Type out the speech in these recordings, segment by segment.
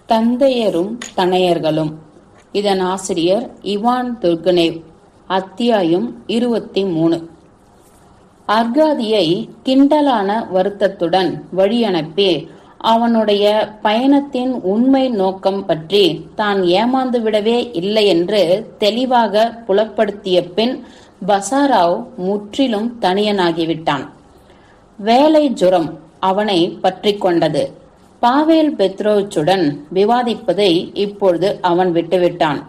தந்தையரும் தனையர்களும். இதன் ஆசிரியர் Ivan Turgenev. அத்தியாயம் 23. அர்காதியை கிண்டலான வருத்தத்துடன் வழியனுப்பி அவனுடைய பயணத்தின் உண்மை நோக்கம் பற்றி தான் ஏமாந்துவிடவே இல்லை என்று தெளிவாக புலப்படுத்திய பின் பசாராவ் முற்றிலும் தனியனாகிவிட்டான். வேலை ஜுரம் அவனை பற்றி கொண்டது. பாவேல் பெத்ரோவிச்சுடன் விவாதிப்பதை இப்பொழுது அவன் விட்டுவிட்டான்.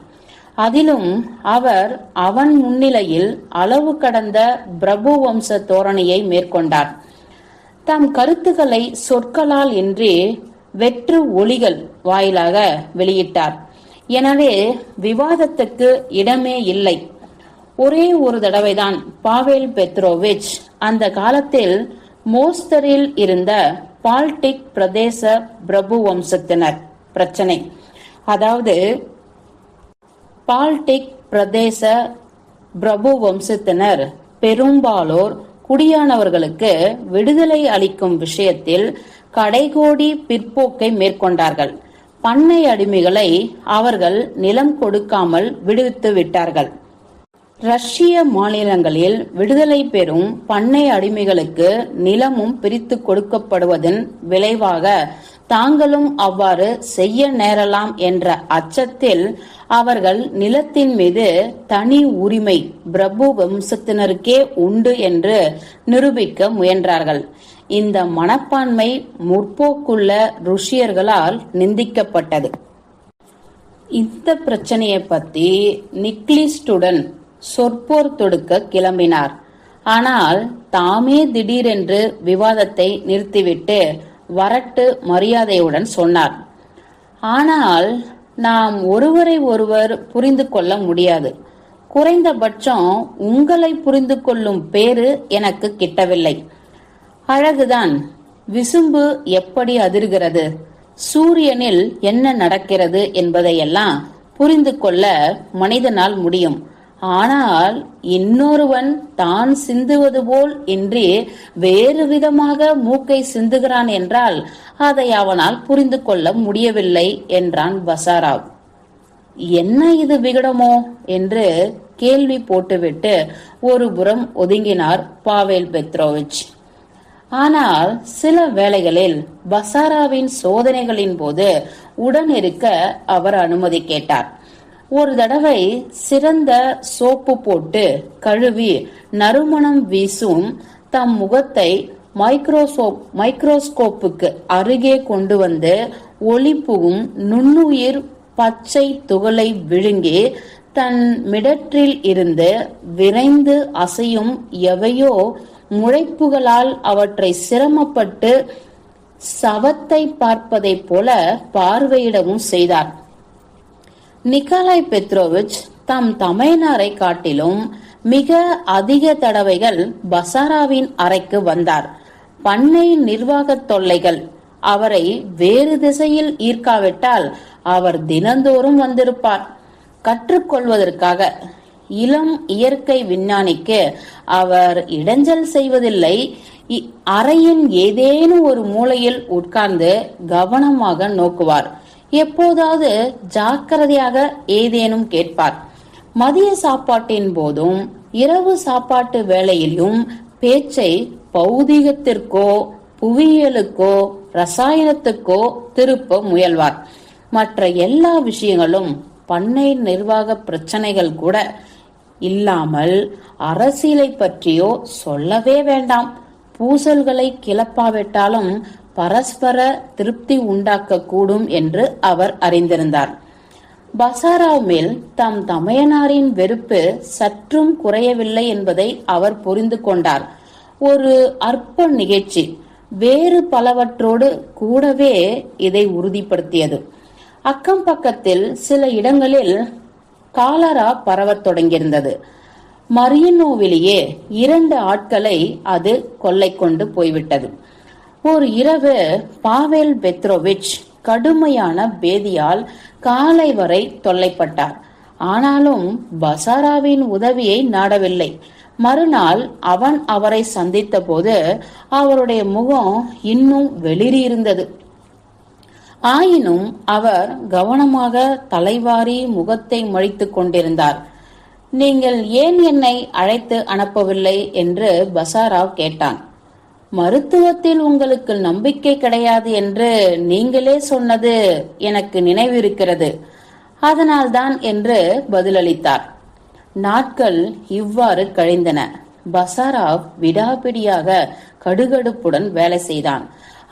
அதிலும் அவர் அவன் முன்னிலையில் அளவு கடந்த பிரபு வம்ச தோரணையை மேற்கொண்டார். தம் கருத்துக்களை சொற்களால் இன்றி வெற்று ஒலிகள் வாயிலாக வெளியிட்டார். எனவே விவாதத்துக்கு இடமே இல்லை. ஒரே ஒரு தடவைதான் பாவேல் பெத்ரோவிச் அந்த காலத்தில் மோஸ்தரில் இருந்த பால்டிக் பிரதேச பிரபு வம்சத்தினர் பிரச்சனை, அதாவது பால்டிக் பிரதேச பிரபு வம்சத்தினர் பெரும்பாலோர் குடியானவர்களுக்கு விடுதலை அளிக்கும் விஷயத்தில் கடைகோடி பிற்போக்கை மேற்கொண்டார்கள். பண்ணை அடிமைகளை அவர்கள் நிலம் கொடுக்காமல் விடுவித்து விட்டார்கள். ரஷ்ய மாநிலங்களில் விடுதலை பெறும் பண்ணை அடிமைகளுக்கு நிலமும் பிரித்து கொடுக்கப்படுவதன் விளைவாக தாங்களும் அவ்வாறு செய்ய நேரலாம் என்ற அச்சத்தில் அவர்கள் நிலத்தின் மீது தனி உரிமை பிரபு வம்சத்தினருக்கே உண்டு என்று நிரூபிக்க முயன்றார்கள். இந்த மனப்பான்மை முற்போக்குள்ள ருஷ்யர்களால் நிந்திக்கப்பட்டது. இந்த பிரச்சனையை பற்றி நிக்லிஸ்டுடன் சொற்போர் தொடுக்க கிளம்பினார். ஆனால் தாமே திடீரென்று விவாதத்தை நிறுத்திவிட்டு வரட்டு மரியாதையுடன் சொன்னார். ஆனால் நாம் ஒருவரை ஒருவர் புரிந்து கொள்ள முடியாது. குறைந்தபட்சம் உங்களை புரிந்து கொள்ளும் பேரு எனக்கு கிட்டவில்லை. அழகுதான். விசும்பு எப்படி அதிர்கிறது, சூரியனில் என்ன நடக்கிறது என்பதையெல்லாம் புரிந்து கொள்ள மனிதனால் முடியும். ஆனால் இன்னொருவன் தான் சிந்துவது போல் இன்றி வேறு விதமாக மூக்கை சிந்துகிறான் என்றால் அதை அவனால் புரிந்து கொள்ள முடியவில்லை என்றான் பசாராவ். என்ன இது விகடமோ என்று கேள்வி போட்டுவிட்டு ஒரு புறம் ஒதுங்கினார் பாவேல் பெத்ரோவிச். ஆனால் சில வேளைகளில் பசாராவின் சோதனைகளின் போது உடனிருக்க அவர் அனுமதி கேட்டார். ஒரு தடவை சிறந்த சோப்பு போட்டு கழுவி நறுமணம் வீசும் தம் முகத்தை மைக்ரோஸ்கோப்புக்கு அருகே கொண்டு வந்து ஒளிப்புகும் நுண்ணுயிர் பச்சை துகளை விழுங்கி தன் மிடற்றில் இருந்து விரைந்து அசையும் எவையோ முளைப்புகளால் அவற்றை சிரமப்பட்டு சவத்தை பார்ப்பதை போல பார்வையிடவும் செய்தார். நிக்காலாய் பெத்ரோவிச் தம் தமையனாரை காட்டிலும் மிக அதிக தடவைகள் பசாராவின் அறைக்கு வந்தார். பண்ணை நிர்வாக தொல்லைகள் அவரை வேறு திசையில் ஈர்க்காவிட்டால் அவர் தினந்தோறும் வந்திருப்பார். கற்றுக்கொள்வதற்காக. இளம் இயற்கை விஞ்ஞானிக்கு அவர் இடைஞ்சல் செய்வதில்லை. அறையின் ஏதேனும் ஒரு மூலையில் உட்கார்ந்து கவனமாக நோக்குவார். எப்போதாவது ஜாக்கிரதையாக ஏதேனும் கேட்பார். மதிய சாப்பாட்டின் போதும் இரவு சாப்பாட்டு வேளையிலும் பேச்சை பௌதிகத்திற்கோ புவியியலுக்கோ ரசாயனத்துக்கோ திருப்ப முயல்வார். மற்ற எல்லா விஷயங்களும் பண்ணை நிர்வாக பிரச்சனைகள் கூட இல்லாமல் அரசியலை பற்றியோ சொல்லவே வேண்டாம். பூசல்களை கிளப்பாவிட்டாலும் பரஸ்பர திருப்தி உண்டாக்க கூடும் என்று அவர் அறிந்திருந்தார். பசாராவ் மேல் தம் தமையனாரின் வெறுப்பு சற்றும் குறையவில்லை என்பதை அவர் புரிந்து கொண்டார். ஒரு அற்ப நிகழ்ச்சி வேறு பலவற்றோடு கூடவே இதை உறுதிப்படுத்தியது. அக்கம் பக்கத்தில் சில இடங்களில் காலரா பரவத் தொடங்கியிருந்தது. மரியனோவிலேயே 2 ஆட்களை அது கொள்ளை கொண்டு போய்விட்டது. ஒரு இரவு பாவேல் பெத்ரோவிச் கடுமையான பேதியால் காலை வரை தொல்லைப்பட்டார். ஆனாலும் பசாராவின் உதவியை நாடவில்லை. மறுநாள் அவன் அவரை சந்தித்த போது அவருடைய முகம் இன்னும் வெளிரியிருந்தது. ஆயினும் அவர் கவனமாக தலைவாரி முகத்தை மழித்துக் கொண்டிருந்தார். நீங்கள் ஏன் என்னை அழைத்து அனுப்பவில்லை என்று பசாராவ் கேட்டான். மருத்துவத்தில் உங்களுக்கு நம்பிக்கை கிடையாது என்று நீங்களே சொன்னது எனக்கு நினைவிருக்கிறது, அதனால்தான் என்று பதிலளித்தார். நாட்கள் இவ்வாறு கழிந்தன. பசாராவ் விடாபிடியாக கடுகடுப்புடன் வேலை செய்தான்.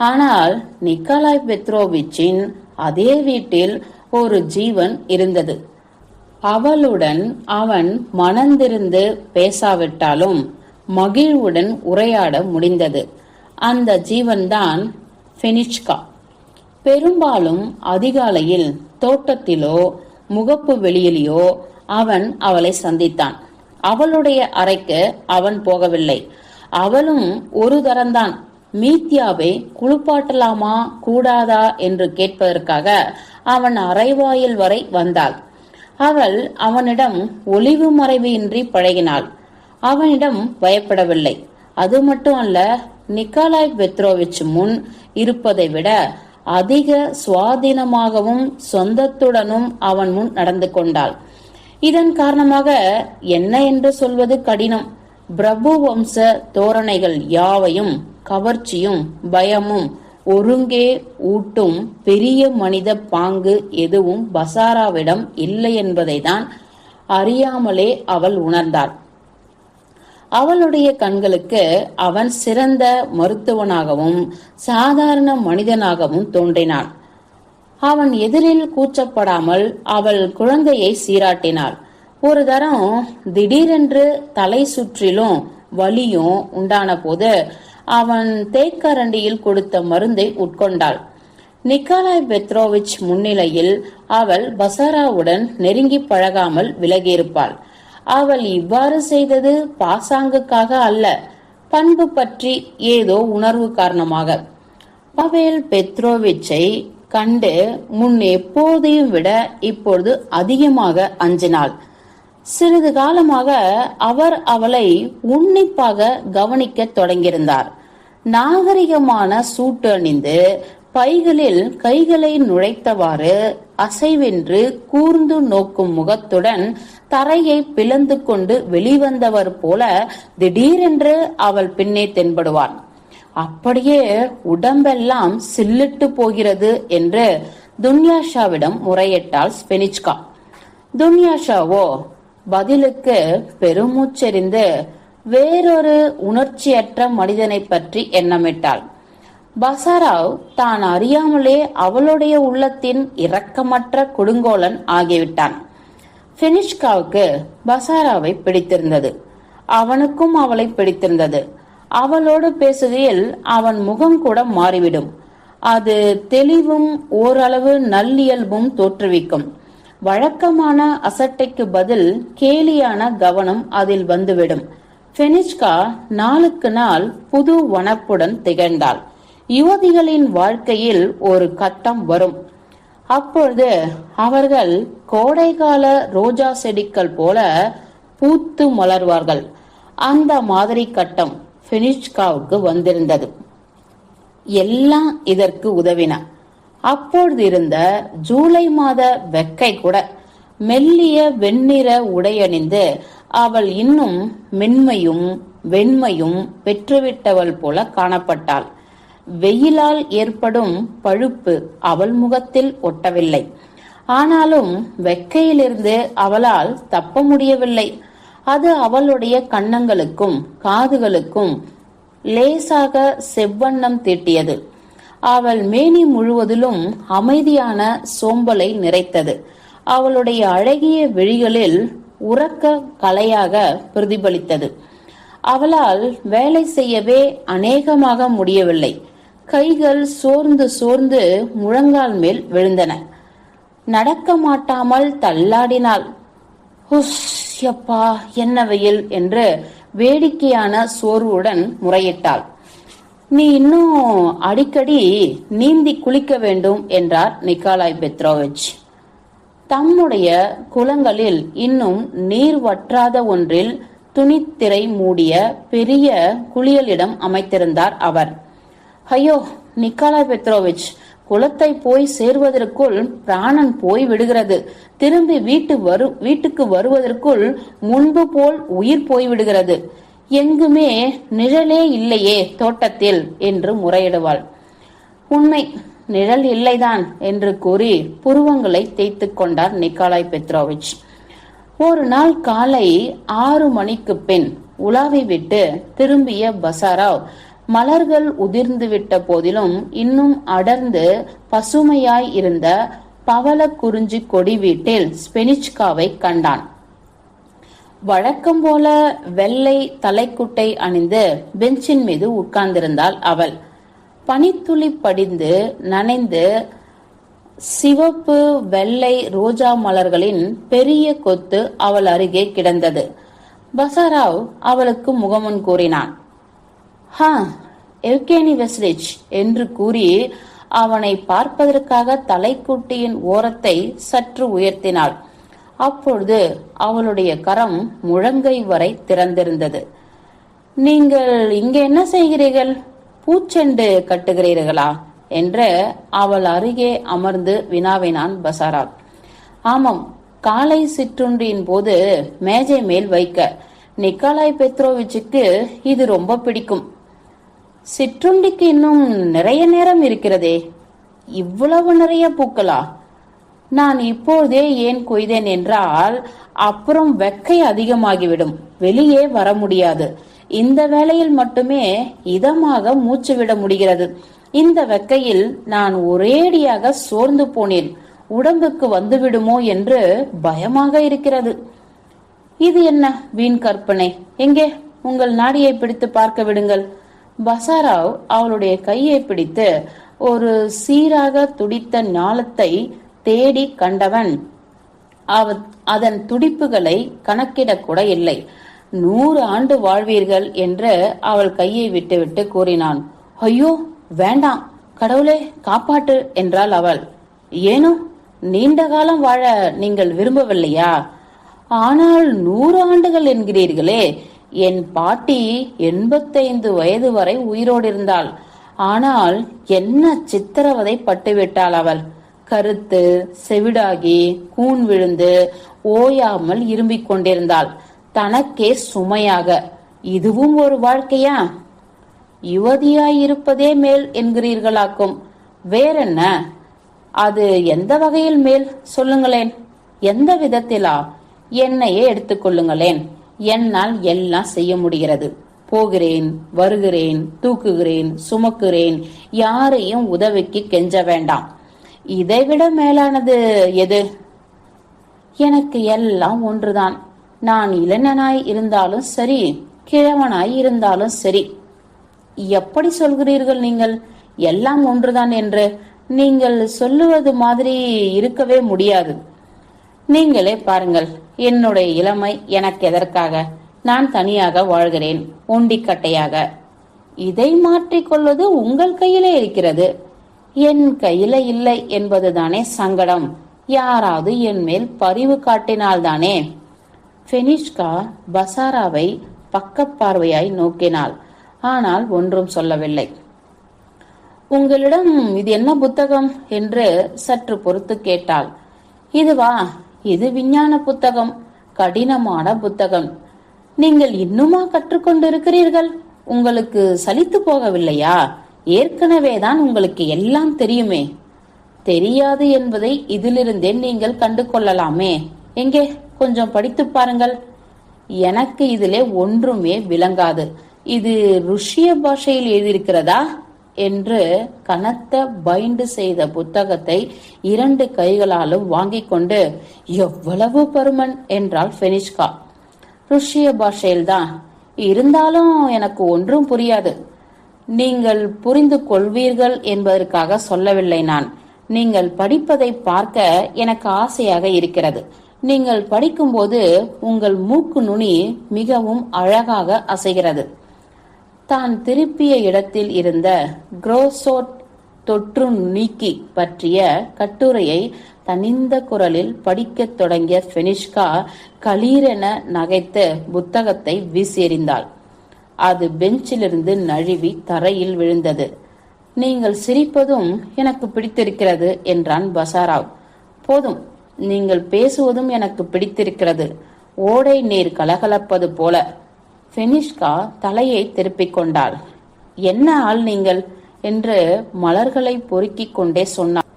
ஆனால் நிக்கலாய் பெத்ரோவிச்சின் அதே வீட்டில் ஒரு ஜீவன் இருந்தது. அவளுடன் அவன் மனந்திருந்து பேசாவிட்டாலும் மகிழ்வுடன் உரையாட முடிந்தது. அந்த ஜீவன்தான் ஃபெனிச்கா. பெரும்பாலும் அதிகாலையில் தோட்டத்திலோ முகப்பு வெளியிலோ அவன் அவளை சந்தித்தான். அவளுடைய அறைக்கு அவன் போகவில்லை. அவளும் ஒரு தரம்தான் மீத்யாவை குளிப்பாட்டலாமா கூடாதா என்று கேட்பதற்காக அவன் அறைவாயில் வரை வந்தாள். அவள் அவனிடம் ஒளிவு மறைவு இன்றி பழகினாள். அவனிடம் பயப்படவில்லை. அது மட்டுமல்ல, நிக்கலாய் பெத்ரோவிச் முன் இருப்பதை விட அதிக சுவாதீனமாகவும் சொந்தத்துடனும் அவன் முன் நடந்து கொண்டாள். இதன் காரணமாக என்ன என்று சொல்வது கடினம். பிரபு வம்ச தோரணைகள் யாவையும் கவர்ச்சியும் பயமும் ஒருங்கே ஊட்டும் பெரிய மனித பாங்கு எதுவும் பசாராவிடம் இல்லை என்பதை தான் அறியாமலே அவள் உணர்ந்தாள். அவளுடைய கண்களுக்கு அவன் சிறந்த மருத்துவனாகவும் சாதாரண மனிதனாகவும் தோன்றினான். அவன் எதிரில் கூச்சப்படாமல் அவள் குழந்தையை சீராட்டினாள். ஒரு தரம் திடீரென்று தலை சுற்றிலும் வலியும் உண்டான போது அவன் தேக்கரண்டியில் கொடுத்த மருந்தை உட்கொண்டாள். நிக்கலாய் பெத்ரோவிச் முன்னிலையில் அவள் பசாராவுடன் நெருங்கி பழகாமல் விலகியிருப்பாள். அவள் இவ்வாறு செய்தது பாசாங்குக்காக அல்ல, பண்பு பற்றி ஏதோ உணர்வு காரணமாக. பவேல் பெத்ரோவிச்சை கண்டு முன் எப்போதையும் விட இப்பொழுது அதிகமாக அஞ்சினாள். சிறிது காலமாக அவர் அவளை உன்னிப்பாக கவனிக்க தொடங்கியிருந்தார். நாகரிகமான சூட்டு அணிந்து பைகளில் கைகளை நுழைத்தவாறு அசைவென்று கூர்ந்து நோக்கும் முகத்துடன் தரையை பிளந்து கொண்டு வெளிவந்தவர் போல திடீரென்று அவள் பின்னே தென்படுவான். அப்படியே உடம்பெல்லாம் சில்லிட்டு போகிறது என்று துன்யாஷாவிடம் முறையிட்டாள் ஃபெனிச்கா. துன்யாஷாவோ பதிலுக்கு பெருமூச்செறிந்து வேறொரு உணர்ச்சியற்ற மனிதனை பற்றி எண்ணமிட்டாள். பசாராவ் தான் அறியாமலே அவளுடைய உள்ளத்தின் இரக்கமற்ற கொடுங்கோலன் ஆகிவிட்டான். ஃபெனிச்காவுக்கு பசாராவை பிடித்திருந்தது. அவனுக்கும் அவளை பிடித்திருந்தது. அவளோடு பேசுகையில் அவன் முகம் கூட மாறிவிடும். அது தெளிவும் ஓரளவு நல்லியல்பும் தோற்றுவிக்கும். வழக்கமான அசட்டைக்கு பதில் கேலியான கவனம் அதில் வந்துவிடும். ஃபெனிச்கா நாளுக்கு நாள் புது வனப்புடன் திகழ்ந்தாள். யுவதிகளின் வாழ்க்கையில் ஒரு கட்டம் வரும். அப்பொழுது அவர்கள் கோடைகால ரோஜா செடிகள் போல பூத்து மலர்வார்கள். அந்த மாதிரி கட்டம் ஃபெனிச்காவுக்கு வந்திருந்தது. எல்லாம் இதற்கு உதவின. அப்பொழுது இருந்த ஜூலை மாத வெக்கை கூட மெல்லிய வெண்ணிற உடையணிந்து அவள் இன்னும் மென்மையும் வெண்மையும் பெற்றுவிட்டவள் போல காணப்பட்டாள். வெயிலால் ஏற்படும் பழுப்பு அவள் முகத்தில் ஒட்டவில்லை. ஆனாலும் வெக்கையிலிருந்து அவளால் தப்ப முடியவில்லை. அது அவளுடைய கன்னங்களுக்கும் காதுகளுக்கும் லேசாக செவ்வண்ணம் தீட்டியது. அவள் மேனி முழுவதிலும் அமைதியான சோம்பலை நிறைத்தது. அவளுடைய அழகிய விழிகளில் உறக்க கலையாக பிரதிபலித்தது. அவளால் வேலை செய்யவே அநேகமாக முடியவில்லை. கைகள் சோர்ந்து சோர்ந்து முழங்கால் மேல் விழுந்தன. நடக்க மாட்டாமல் தள்ளாடினாள். ஹுஸ், யப்பா என்ன வெயில் என்று வேடிக்கையான சோர்வுடன் முறையிட்டாள். நீ இன்னும் அடிக்கடி நீந்தி குளிக்க வேண்டும் என்றார் நிக்கலாய் பெத்ரோவிச். தம்முடைய குளங்களில் இன்னும் நீர் வற்றாத ஒன்றில் துணித்திரை மூடிய பெரிய குளியலிடம் அமைத்திருந்தார் அவர். ஐயோ நிக்கலாய் பெத்ரோவிச், குளத்தை போய் சேர்வதற்குள் பிராணன் போய் விடுகிறது. திரும்பி வீட்டுக்கு வருவதற்குள் முன்பு போல் உயிர் போய்விடுகிறது. எங்குமே நிழலே இல்லையே தோட்டத்தில் என்று முறையிடுவாள். உண்மை, நிழல் இல்லைதான் என்று கூறி புருவங்களை தேய்த்து கொண்டார் நிக்கோலாய் பெத்ரோவிச். ஒரு நாள் காலை 6 மணிக்கு பின் உலாவி விட்டு திரும்பிய பசாராவ் மலர்கள் உதிர்ந்து விட்ட போதிலும் இன்னும் அடர்ந்து பசுமையாய் இருந்த பவள குறிஞ்சி கொடி வீட்டில் ஸ்பெனிச்காவை கண்டான். வழக்கம் போல வெள்ளை தலைக்குட்டை அணிந்து பெஞ்சின் மீது உட்கார்ந்திருந்தாள் அவள். பனித்துளி படிந்து நனைந்து சிவப்பு வெள்ளை ரோஜா மலர்களின் பெரிய கொத்து அவள் அருகே கிடந்தது. பசாராவ் அவளுக்கு முகமன் கூறினான். எவ்கேனி வெஸ்லிச் என்று கூறி அவனை பார்ப்பதற்காக தலைக்குட்டியின் ஓரத்தை சற்று உயர்த்தினாள். அப்பொழுது அவளுடைய கரம் முழங்கை வரை திறந்திருந்தது. நீங்கள் இங்கே என்ன செய்கிறீர்கள்? பூச்செண்டு கட்டுகிறீர்களா என்று அவள் அருகே அமர்ந்து வினாவினான் பசாராவ். ஆமாம், காலை சிற்றுண்டியின் போது மேஜை மேல் வைக்க நிக்கோலாய் பெத்ரோவிச்சுக்கு இது ரொம்ப பிடிக்கும். சிற்றுண்டிக்கு இன்னும் நிறைய நேரம் இருக்கிறதே. இவ்வளவு நிறைய பூக்களா? நான் இப்போதே ஏன் கொய்தேன் என்றால் அப்புறம் வெக்கை அதிகமாகிவிடும், வெளியே வர முடியாது. இந்த வேளையில் மட்டுமே இதமாக மூச்சு விட முடிகிறது. இந்த வெக்கையில் நான் ஒரேடியாக சோர்ந்து போனேன். உடம்புக்கு வந்துவிடுமோ என்று பயமாக இருக்கிறது. இது என்ன வீண் கற்பனை? எங்கே உங்கள் நாடியை பிடித்து பார்க்க விடுங்கள். பசாராவ் அவளுடைய கையை பிடித்து ஒரு சீராக துடித்த ஞாலத்தை தேடி கண்டவன் அதன் துடிப்புகளை கணக்கிடக்கூட இல்லை. 100 ஆண்டு வாழ்வீர்கள் என்று அவள் கையை விட்டுவிட்டு கூறினான். ஐயோ வேண்டாம், கடவுளே காப்பாற்று என்றாள் அவள். ஏனோ நீண்ட காலம் வாழ நீங்கள் விரும்பவில்லையா? ஆனால் 100 ஆண்டுகள் என்கிறீர்களே. என் பாட்டி 85 வயது வரை உயிரோடு இருந்தாள். ஆனால் என்ன சித்திரவதை பட்டுவிட்டாள் அவள். கருத்து செவிடாகி கூன் விழுந்து ஓயாமல் இரும்பிக் கொண்டிருந்தாள், தனக்கே சுமையாக. இதுவும் ஒரு வாழ்க்கையா? யுவதியாயிருப்பதே மேல் என்கிறீர்களாக்கும். வேறென்ன? அது எந்த வகையில் மேல் சொல்லுங்களேன். எந்த விதத்திலா? என்னையே எடுத்துக்கொள்ளுங்களேன். என்னால் எல்லாம் செய்ய முடிகிறது. போகிறேன், வருகிறேன், தூக்குகிறேன், சுமக்குகிறேன். யாரையும் உதவிக்கு கெஞ்ச வேண்டாம். இதைவிட மேலானது எது? எனக்கு எல்லாம் ஒன்றுதான். நான் இளைஞனாய் இருந்தாலும் சரி, கிழவனாய் இருந்தாலும் சரி. எப்படி சொல்கிறீர்கள் நீங்கள் எல்லாம் ஒன்றுதான் என்று? நீங்கள் சொல்லுவது மாதிரி இருக்கவே முடியாது. நீங்களே பாருங்கள், என்னுடைய இளமை எனக்கு எதற்காக? நான் தனியாக வாழ்கிறேன், ஒண்டிக்கட்டையாக. இதை மாற்றிக்கொள்வது உங்கள் கையிலே இருக்கிறது, என் கையில இல்லை என்பதுதானே சங்கடம். யாராவது என் மேல் பரிவு காட்டினால்தானே. ஃபெனிஷ்கா பசாராவை பக்கப்பார்வையாய் நோக்கினாள். ஆனால் ஒன்றும் சொல்லவில்லை. உங்களிடம் இது என்ன புத்தகம் என்று சற்று பொறுத்து கேட்டாள். இதுவா? இது விஞ்ஞான புத்தகம், கடினமான புத்தகம். நீங்கள் இன்னுமா கற்றுக்கொண்டிருக்கிறீர்கள்? உங்களுக்கு சலித்து போகவில்லையா? ஏற்கனவேதான் உங்களுக்கு எல்லாம் தெரியுமே. தெரியாது என்பதை இதிலிருந்தே நீங்கள் கண்டு கொள்ளலாமே. எங்கே கொஞ்சம் படித்து பாருங்கள். எனக்கு இதிலே ஒன்றுமே விளங்காது. இது ருஷ்ய பாஷையில் எழுதியிருக்கிறதா என்று கனத்த பைண்டு செய்த புத்தகத்தை 2 கைகளாலும் வாங்கிக் கொண்டு, எவ்வளவு பருமன் என்றாள் ஃபெனிஷ்கா. ருஷ்ய பாஷையில்தான், இருந்தாலும் எனக்கு ஒன்றும் புரியாது. நீங்கள் புரிந்து கொள்வீர்கள் என்பதற்காக சொல்லவில்லை நான். நீங்கள் படிப்பதை பார்க்க எனக்கு ஆசையாக இருக்கிறது. நீங்கள் படிக்கும்போது உங்கள் மூக்கு நுனி மிகவும் அழகாக அசைகிறது. தான் திருப்பிய இடத்தில் இருந்த குரோசோட் தொற்று நீக்கி பற்றிய கட்டுரையை தனிந்த குரலில் படிக்கத் தொடங்கிய ஃபெனிஷ்கா களீரென நகைத்து புத்தகத்தை வீசி எறிந்தாள். அது பெஞ்சிலிருந்து நழுவி தரையில் விழுந்தது. நீங்கள் சிரிப்பதும் எனக்கு பிடித்திருக்கிறது என்றான் பசாராவ். போதும், நீங்கள் பேசுவதும் எனக்கு பிடித்திருக்கிறது. ஓடை நீர் கலகலப்பது போல. ஃபெனிஷ்கா தலையை திருப்பிக் கொண்டாள். என்ன ஆள் நீங்கள் என்று மலர்களை பொறுக்கிக் கொண்டே சொன்னார்.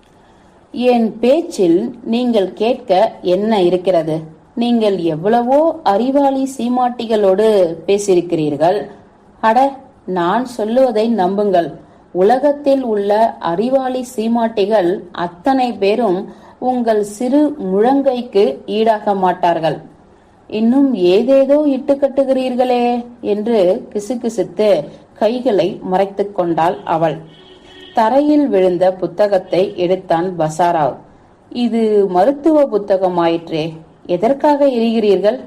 என் பேச்சில் நீங்கள் கேட்க என்ன இருக்கிறது? நீங்கள் எவ்வளவோ அறிவாளி சீமாட்டிகளோடு பேசியிருக்கிறீர்கள். அட, நான் சொல்லுவதை நம்புங்கள். உலகத்தில் உள்ள அறிவாளி சீமாட்டிகள் அத்தனை பேரும் உங்கள் சிறு முழங்கைக்கு ஈடாக மாட்டார்கள். இன்னும் ஏதேதோ இட்டு கட்டுகிறீர்களே என்று கிசுகிசுத்து கைகளை மறைத்துக் கொண்டாள் அவள். தரையில் விழுந்த புத்தகத்தை எடுத்தான் பசாராவ். இது மருத்துவ புத்தகமாயிற்றே, எதற்காக எரிகிறீர்கள்?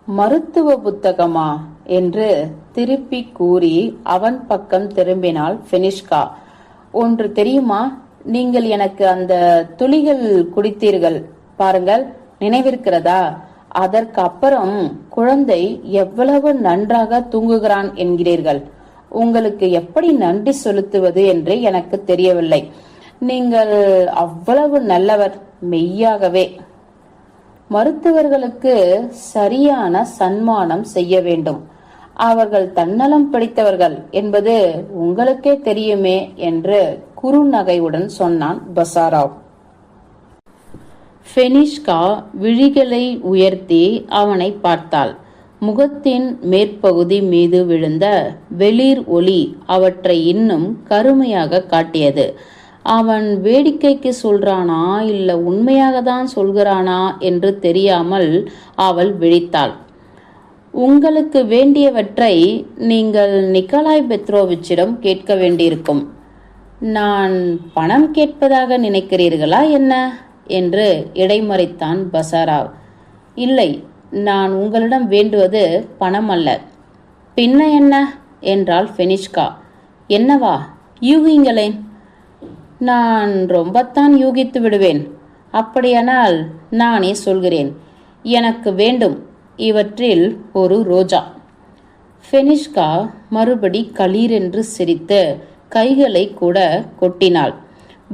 மருத்துவ புத்தகமா என்று திருப்பி கூறி அவன் பக்கம் திரும்பினாள் ஃபெனிஷ்கா. ஒன்று தெரியுமா? நீங்கள் எனக்கு அந்த துளிகள் குடித்தீர்கள் பாருங்கள், நினைவிருக்கிறதா? அதற்கு அப்புறம் குழந்தை எவ்வளவு நன்றாக தூங்குகிறான் என்கிறீர்கள். உங்களுக்கு எப்படி நன்றி செலுத்துவது என்று எனக்கு தெரியவில்லை. நீங்கள் அவ்வளவு நல்லவர், மெய்யாகவே. மருத்துவர்களுக்கு சரியான சன்மானம் செய்ய வேண்டும். அவர்கள் தன்னலம் பிடித்தவர்கள் என்பது உங்களுக்கே தெரியுமே என்று குறுநகையுடன் சொன்னான் பசாராவ். ஃபெனிஷ்கா விழிகளை உயர்த்தி அவனை பார்த்தாள். முகத்தின் மேற்பகுதி மீது விழுந்த வெளிர் ஒளி அவற்றை இன்னும் கருமையாக காட்டியது. அவன் வேடிக்கைக்கு சொல்றானா இல்ல உண்மையாக தான் சொல்கிறானா என்று தெரியாமல் அவள் விழித்தாள். உங்களுக்கு வேண்டியவற்றை நீங்கள் நிக்கலாய் பெத்ரோவிச்சிடம் கேட்க வேண்டியிருக்கும். நான் பணம் கேட்பதாக நினைக்கிறீர்களா என்ன என்று இடைமறித்தான் பசாராவ். இல்லை, நான் உங்களிடம் வேண்டுவது பணம் அல்ல. பின்ன என்ன என்றாள் ஃபெனிஷ்கா. என்னவா? யூகிங்களேன். நான் ரொம்பத்தான் யூகித்து விடுவேன். அப்படியானால் நானே சொல்கிறேன். எனக்கு வேண்டும் இவற்றில் ஒரு ரோஜா. ஃபெனிஷ்கா மறுபடி களீரென்று சிரித்து கைகளை கூட கொட்டினாள்.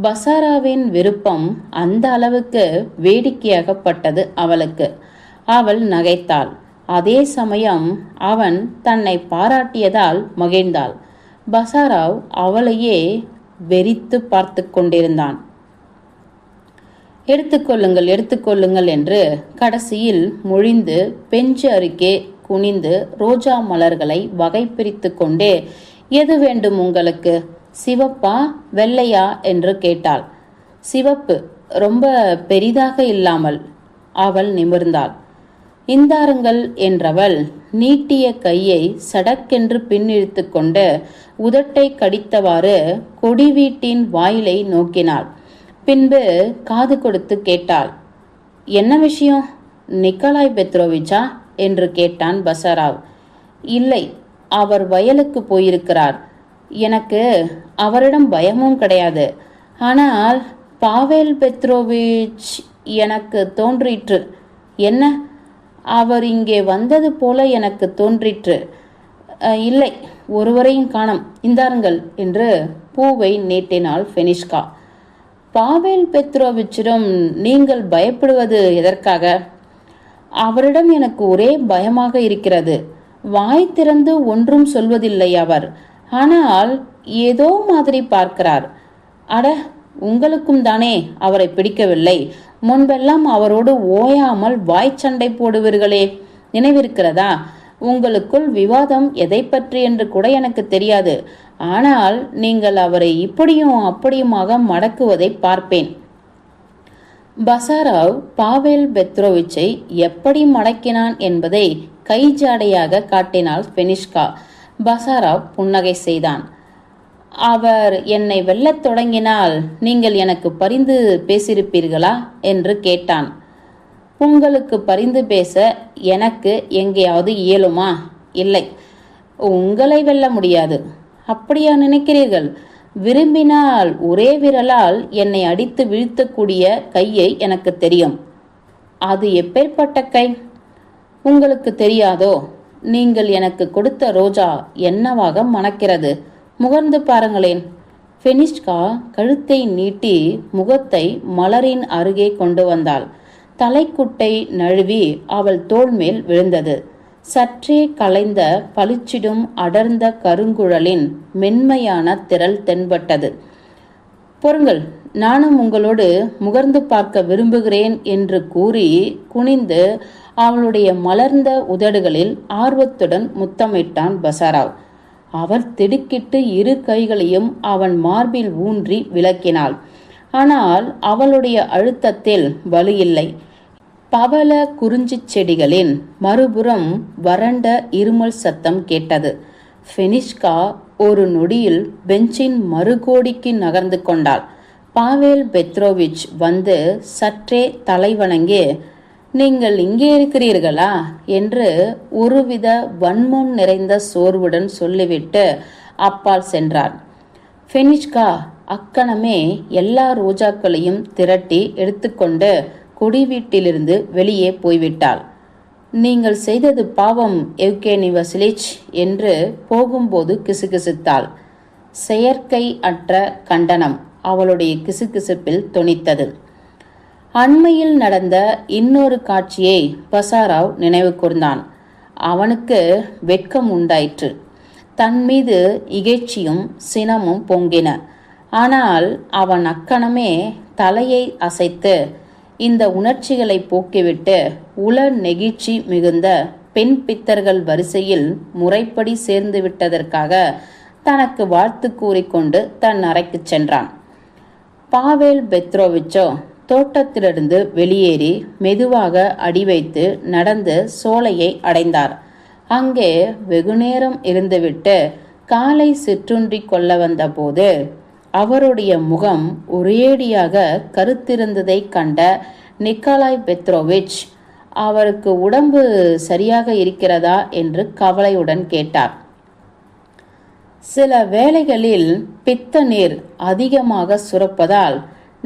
பசாராவின் விருப்பம் அந்த அளவுக்கு வேடிக்கையாகப்பட்டது அவளுக்கு. அவள் நகைத்தாள். அதே சமயம் அவன் தன்னை பாராட்டியதால் மகிழ்ந்தாள். பசாராவ் அவளையே வெறித்து பார்த்து கொண்டிருந்தான். எடுத்துக்கொள்ளுங்கள், எடுத்துக்கொள்ளுங்கள் என்று கடைசியில் மொழிந்து பெஞ்சு அருகே குனிந்து ரோஜா மலர்களை வகை பிரித்து கொண்டே, எது வேண்டும் உங்களுக்கு? சிவப்பா வெள்ளையா என்று கேட்டாள். சிவப்பு, ரொம்ப பெரிதாக இல்லாமல். அவள் நிமிர்ந்தாள். இந்தாருங்கள் என்றவள் நீட்டிய கையை சடக்கென்று பின்னிழுத்து கொண்டு உதட்டை கடித்தவாறு கொடி வீட்டின் வாயிலை நோக்கினாள். பின்பு காது கொடுத்து கேட்டாள். என்ன விஷயம்? நிக்கலாய் பெத்ரோவிச்சா என்று கேட்டான் பசாராவ். இல்லை, அவர் வயலுக்கு போயிருக்கிறார். எனக்கு அவரிடம் பயமும் கிடையாது. ஆனால் பாவேல் பெத்ரோவிச் எனக்கு தோன்றிற்று. என்ன? அவர் இங்கே வந்தது போல எனக்கு தோன்றிற்று. இல்லை, ஒருவரையும் காணோம். இந்தாருங்கள் என்று பூவை நீட்டினாள் ஃபெனிஷ்கா. பாவேல் பெத்ரோவிச்சிடம் நீங்கள் பயப்படுவது எதற்காக? அவரிடம் எனக்கு ஒரே பயமாக இருக்கிறது. வாய் திறந்து ஒன்றும் சொல்வதில்லை அவர். ஆனால் ஏதோ மாதிரி பார்க்கிறார். அட, உங்களுக்கும் தானே அவரை பிடிக்கவில்லை? முன்பெல்லாம் அவரோடு ஓயாமல் வாய்ச்சண்டை போடுவீர்களே, நினைவிருக்கிறதா? உங்களுக்குள் விவாதம் எதை பற்றி என்று கூட எனக்கு தெரியாது. ஆனால் நீங்கள் அவரை இப்படியும் அப்படியுமாக மடக்குவதை பார்ப்பேன். பசாராவ் பாவேல் பெத்ரோவிச்சை எப்படி மடக்கினான் என்பதை கைஜாடையாக காட்டினாள் ஃபெனிஷ்கா. பசாராவ் புன்னகை செய்தான். அவர் என்னை வெல்லத் தொடங்கினால் நீங்கள் எனக்கு பரிந்து பேசியிருப்பீர்களா என்று கேட்டான். உங்களுக்கு பரிந்து பேச எனக்கு எங்கேயாவது இயலுமா? இல்லை, உங்களை வெல்ல முடியாது. அப்படியா நினைக்கிறீர்கள்? விரும்பினால் ஒரே விரலால் என்னை அடித்து வீழ்த்தக்கூடிய கையை எனக்கு தெரியும். அது எப்பேற்பட்ட கை உங்களுக்கு தெரியாதோ? நீங்கள் எனக்கு கொடுத்த ரோஜா என்னவாக மணக்கிறது? முகர்ந்து பாருங்களேன். ஃபெனிஷ்கா கழுத்தை நீட்டி முகத்தை மலரின் அருகே கொண்டு வந்தாள். தலைக்குட்டை நழுவி அவள் தோள் மேல் விழுந்தது. சற்றே கலைந்த பளிச்சிடும் அடர்ந்த கருங்குழலின் மென்மையான திரள் தென்பட்டது. பொறுங்கள், நானும் உங்களோடு முகர்ந்து பார்க்க விரும்புகிறேன் என்று கூறி குனிந்து அவளுடைய மலர்ந்த உதடுகளில் ஆர்வத்துடன் முத்தமிட்டான் பசாராவ். அவர் திடுக்கிட்டு இரு கைகளையும் அவன் மார்பில் ஊன்றி விலக்கினாள். ஆனால் அவளுடைய அழுத்தத்தில் வலுயில்லை. பவள குறிஞ்சி செடிகளின் மறுபுறம் வறண்ட இருமல் சத்தம் கேட்டது. ஃபெனிஷ்கா ஒரு நொடியில் பெஞ்சின் மறுகோடிக்கு நகர்ந்து கொண்டாள். பாவேல் பெத்ரோவிச் வந்து சற்றே தலைவணங்கி, நீங்கள் இங்கே இருக்கிறீர்களா என்று ஒருவித வன்மம் நிறைந்த சோர்வுடன் சொல்லிவிட்டு அப்பால் சென்றார். ஃபெனிஷ்கா அக்கணமே எல்லா ரோஜாக்களையும் திரட்டி எடுத்துக்கொண்டு கொடி வீட்டிலிருந்து வெளியே போய்விட்டாள். நீங்கள் செய்தது பாவம் எவ்கேனி வசிலிச் என்று போகும்போது கிசுகிசுத்தாள். செயற்கை அற்ற கண்டனம் அவளுடைய கிசுகிசுப்பில் தொனித்தது. அண்மையில் நடந்த இன்னொரு காட்சியை பசாராவ் நினைவு கூர்ந்தான். அவனுக்கு வெட்கம் உண்டாயிற்று. தன் மீது இகழ்ச்சியும் சினமும் பொங்கின. ஆனால் அவன் அக்கணமே தலையை அசைத்து இந்த உணர்ச்சிகளை போக்கிவிட்டு உள நெகிழ்ச்சி மிகுந்த பெண் பித்தர்கள் வரிசையில் முறைப்படி சேர்ந்து விட்டதற்காக தனக்கு வாழ்த்து கூறிக்கொண்டு தன் அறைக்கு சென்றான். பாவேல் பெத்ரோவிச்சோ தோட்டத்திலிருந்து வெளியேறி மெதுவாக அடி வைத்து நடந்து சோலையை அடைந்தார். அங்கே வெகுநேரம் இருந்துவிட்டு காலை சிற்றுண்டி கொள்ள வந்த போது அவருடைய முகம் ஒரேடியாக கருத்திருந்ததை கண்ட நிக்கோலாய் பெத்ரோவிச் அவருக்கு உடம்பு சரியாக இருக்கிறதா என்று கவலையுடன் கேட்டார். சில வேளைகளில் பித்த நீர் அதிகமாக சுரப்பதால்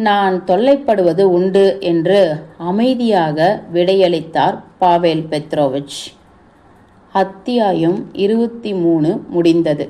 நான் தொல்லைப்படுவது உண்டு என்று அமைதியாக விடையளித்தார் பாவேல் பெத்ரோவிச். அத்தியாயம் 23 முடிந்தது.